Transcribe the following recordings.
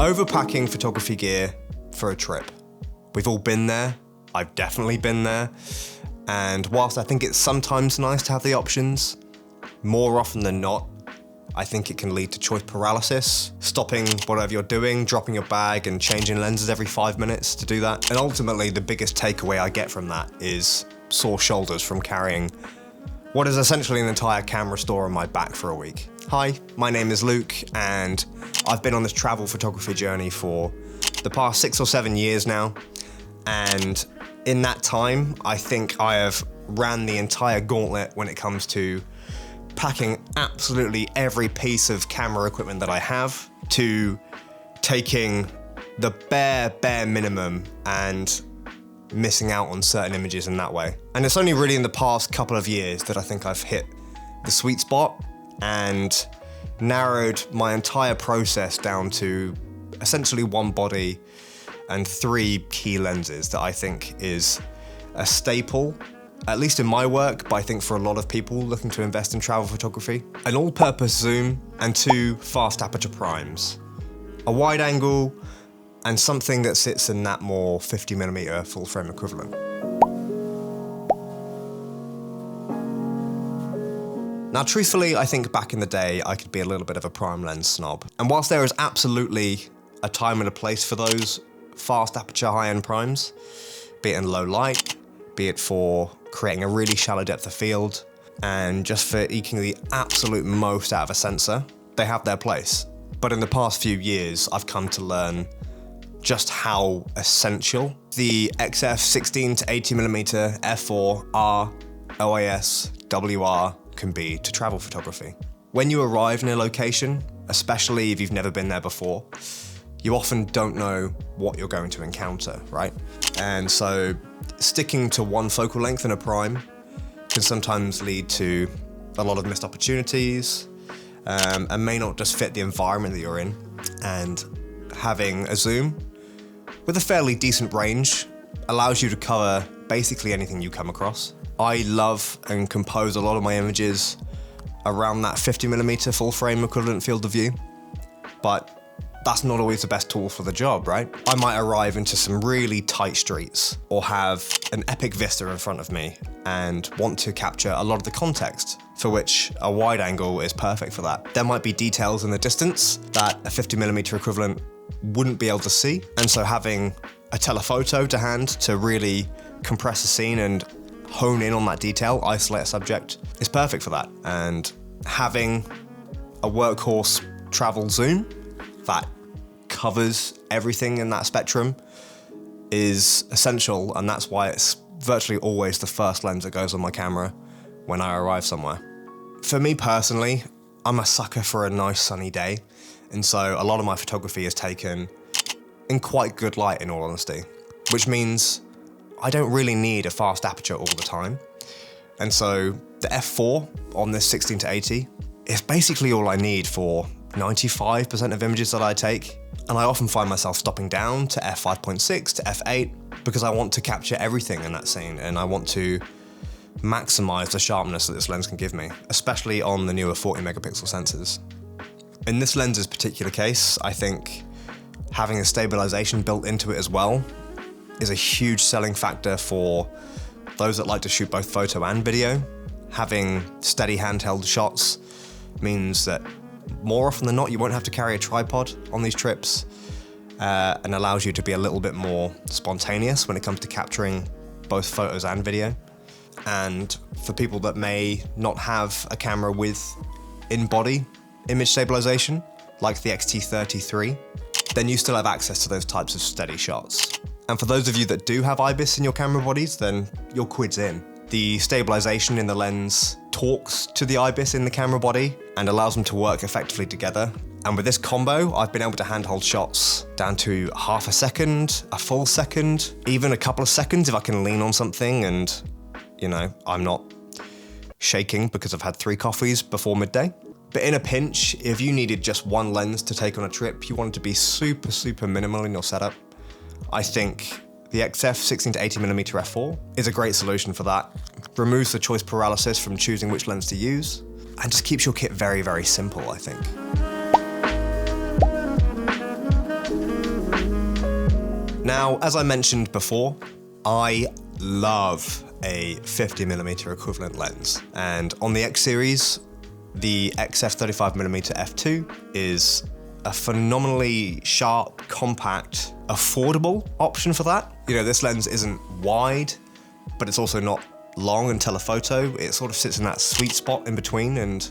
Overpacking photography gear for a trip. We've all been there. I've definitely been there. And whilst I think it's sometimes nice to have the options, more often than not, I think it can lead to choice paralysis, stopping whatever you're doing, dropping your bag and changing lenses every 5 minutes to do that. And ultimately, the biggest takeaway I get from that is sore shoulders from carrying what is essentially an entire camera store on my back for a week. Hi, my name is Luke, and I've been on this travel photography journey for the past 6 or 7 years now. And in that time, I think I have ran the entire gauntlet when it comes to packing absolutely every piece of camera equipment that I have to taking the bare minimum and missing out on certain images in that way. And it's only really in the past couple of years that I think I've hit the sweet spot and narrowed my entire process down to essentially one body and 3 key lenses that I think is a staple, at least in my work, but I think for a lot of people looking to invest in travel photography. An all-purpose zoom and 2 fast aperture primes. A wide angle and something that sits in that more 50mm full frame equivalent. Now, truthfully, I think back in the day, I could be a little bit of a prime lens snob. And whilst there is absolutely a time and a place for those fast aperture high-end primes, be it in low light, be it for creating a really shallow depth of field, and just for eking the absolute most out of a sensor, they have their place. But in the past few years, I've come to learn just how essential the XF 16 to 80mm f4 R OIS WR can be to travel photography. When you arrive in a location, especially if you've never been there before, you often don't know what you're going to encounter, right? And so sticking to one focal length in a prime can sometimes lead to a lot of missed opportunities and may not just fit the environment that you're in. And having a zoom with a fairly decent range allows you to cover basically anything you come across. I love and compose a lot of my images around that 50mm full frame equivalent field of view, but that's not always the best tool for the job, right? I might arrive into some really tight streets or have an epic vista in front of me and want to capture a lot of the context, for which a wide angle is perfect for that. There might be details in the distance that a 50mm equivalent wouldn't be able to see, and so having a telephoto to hand to really compress a scene and hone in on that detail, isolate a subject, is perfect for that. And having a workhorse travel zoom that covers everything in that spectrum is essential, and that's why it's virtually always the first lens that goes on my camera when I arrive somewhere. For me personally, I'm a sucker for a nice sunny day, and so a lot of my photography is taken in quite good light, in all honesty, which means I don't really need a fast aperture all the time. And so the f4 on this 16 to 80 is basically all I need for 95% of images that I take, and I often find myself stopping down to f5.6 to f8 because I want to capture everything in that scene, and I want to maximize the sharpness that this lens can give me, especially on the newer 40MP sensors. In this lens's particular case, I think having a stabilization built into it as well is a huge selling factor for those that like to shoot both photo and video. Having steady handheld shots means that more often than not, you won't have to carry a tripod on these trips, and allows you to be a little bit more spontaneous when it comes to capturing both photos and video. And for people that may not have a camera with in-body image stabilization, like the X-T33, then you still have access to those types of steady shots. And for those of you that do have IBIS in your camera bodies, then your quid's in. The stabilization in the lens talks to the IBIS in the camera body and allows them to work effectively together. And with this combo, I've been able to handhold shots down to half a second, a full second, even a couple of seconds if I can lean on something and, you know, I'm not shaking because I've had 3 coffees before midday. But in a pinch, if you needed just one lens to take on a trip, you wanted to be super minimal in your setup, I think the XF 16 to 80mm f4 is a great solution for that. Removes the choice paralysis from choosing which lens to use, and just keeps your kit very simple, I think. Now, as I mentioned before, I love a 50mm equivalent lens. And on the X series, the XF 35mm f2 is a phenomenally sharp, compact, affordable option for that. You know, this lens isn't wide, but it's also not long and telephoto. It sort of sits in that sweet spot in between, and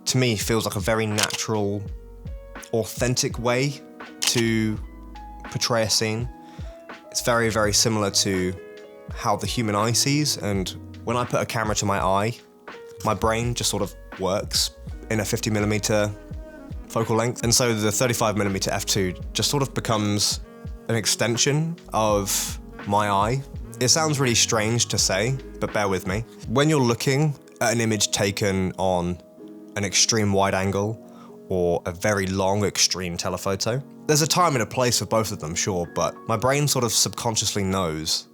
to me feels like a very natural, authentic way to portray a scene. It's very, very similar to how the human eye sees, and when I put a camera to my eye, my brain just sort of works in a 50mm focal length. And so the 35mm f2 just sort of becomes an extension of my eye. It sounds really strange to say, but bear with me. When you're looking at an image taken on an extreme wide angle or a very long extreme telephoto, there's a time and a place for both of them, sure, but my brain sort of subconsciously knows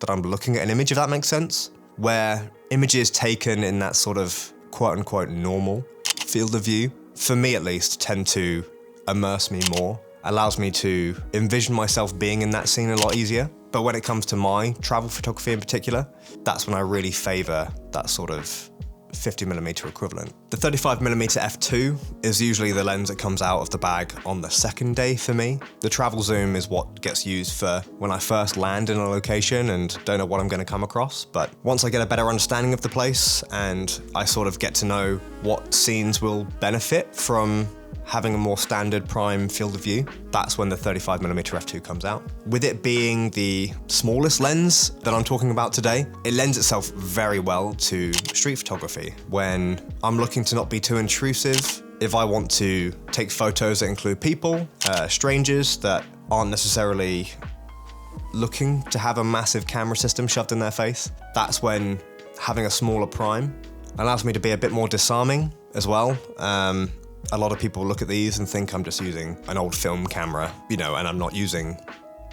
that I'm looking at an image, if that makes sense, where images taken in that sort of quote-unquote normal field of view, for me at least, tend to immerse me more, allows me to envision myself being in that scene a lot easier. But when it comes to my travel photography in particular, that's when I really favor that sort of 50mm equivalent. The 35mm f2 is usually the lens that comes out of the bag on the second day for me. The travel zoom is what gets used for when I first land in a location and don't know what I'm going to come across. But once I get a better understanding of the place and I sort of get to know what scenes will benefit from having a more standard prime field of view, that's when the 35mm f2 comes out. With it being the smallest lens that I'm talking about today, it lends itself very well to street photography. When I'm looking to not be too intrusive, if I want to take photos that include people, strangers that aren't necessarily looking to have a massive camera system shoved in their face, that's when having a smaller prime allows me to be a bit more disarming as well. A lot of people look at these and think I'm just using an old film camera, you know, and I'm not using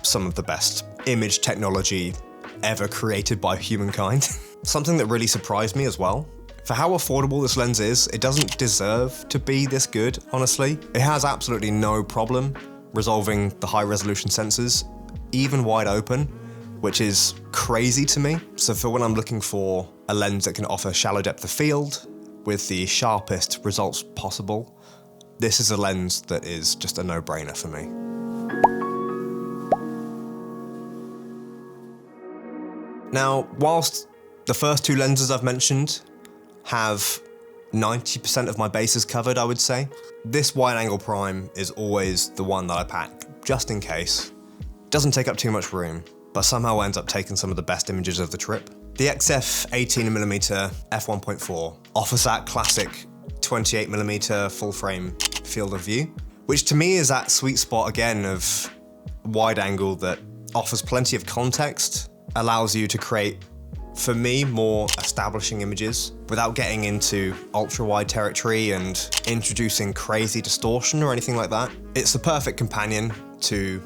some of the best image technology ever created by humankind. Something that really surprised me as well, for how affordable this lens is, it doesn't deserve to be this good, honestly. It has absolutely no problem resolving the high resolution sensors, even wide open, which is crazy to me. So for when I'm looking for a lens that can offer shallow depth of field with the sharpest results possible, this is a lens that is just a no-brainer for me. Now, whilst the first two lenses I've mentioned have 90% of my bases covered, I would say, this wide-angle prime is always the one that I pack, just in case. It doesn't take up too much room, but somehow ends up taking some of the best images of the trip. The XF 18mm f1.4 offers that classic 28mm full frame field of view, which to me is that sweet spot again of wide angle that offers plenty of context, allows you to create, for me, more establishing images without getting into ultra wide territory and introducing crazy distortion or anything like that. It's the perfect companion to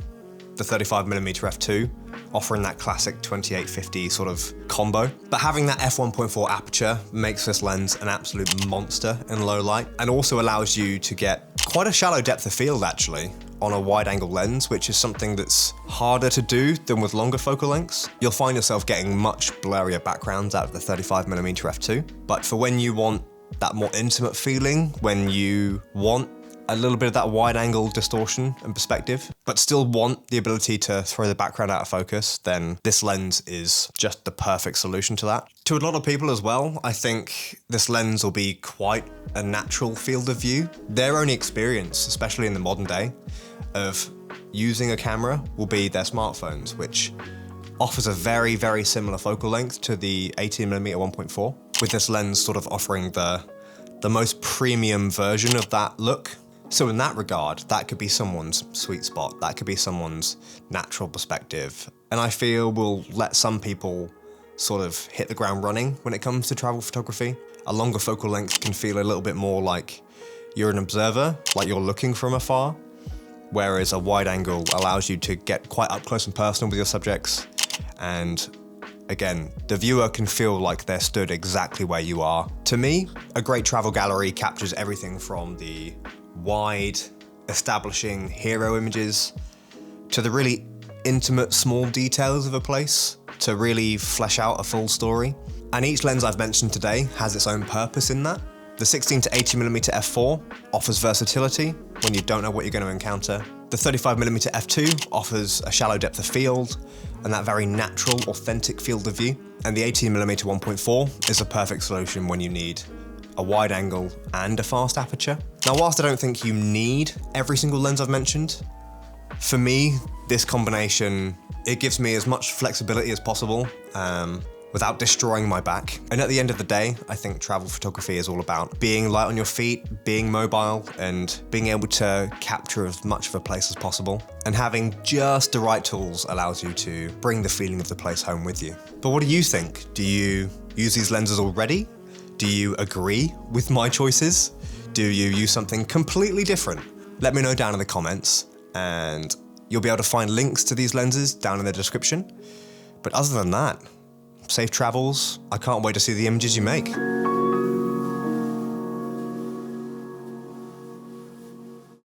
the 35mm f2, offering that classic 28-50 sort of combo. But having that f1.4 aperture makes this lens an absolute monster in low light, and also allows you to get quite a shallow depth of field actually on a wide angle lens, which is something that's harder to do than with longer focal lengths. You'll find yourself getting much blurrier backgrounds out of the 35mm f2. But for when you want that more intimate feeling, when you want a little bit of that wide angle distortion and perspective, but still want the ability to throw the background out of focus, then this lens is just the perfect solution to that. To a lot of people as well, I think this lens will be quite a natural field of view. Their only experience, especially in the modern day, of using a camera will be their smartphones, which offers a very, very similar focal length to the 18mm 1.4, with this lens sort of offering the most premium version of that look. So in that regard, that could be someone's sweet spot. That could be someone's natural perspective. And I feel will let some people sort of hit the ground running when it comes to travel photography. A longer focal length can feel a little bit more like you're an observer, like you're looking from afar, whereas a wide angle allows you to get quite up close and personal with your subjects. And again, the viewer can feel like they're stood exactly where you are. To me, a great travel gallery captures everything from the wide, establishing hero images to the really intimate, small details of a place to really flesh out a full story. And each lens I've mentioned today has its own purpose in that. The 16 to 80mm f4 offers versatility when you don't know what you're going to encounter. The 35mm f2 offers a shallow depth of field and that very natural, authentic field of view. And the 18mm 1.4 is a perfect solution when you need a wide angle and a fast aperture. Now, whilst I don't think you need every single lens I've mentioned, for me, this combination, it gives me as much flexibility as possible without destroying my back. And at the end of the day, I think travel photography is all about being light on your feet, being mobile, and being able to capture as much of a place as possible. And having just the right tools allows you to bring the feeling of the place home with you. But what do you think? Do you use these lenses already? Do you agree with my choices? Do you use something completely different? Let me know down in the comments, and you'll be able to find links to these lenses down in the description. But other than that, safe travels. I can't wait to see the images you make.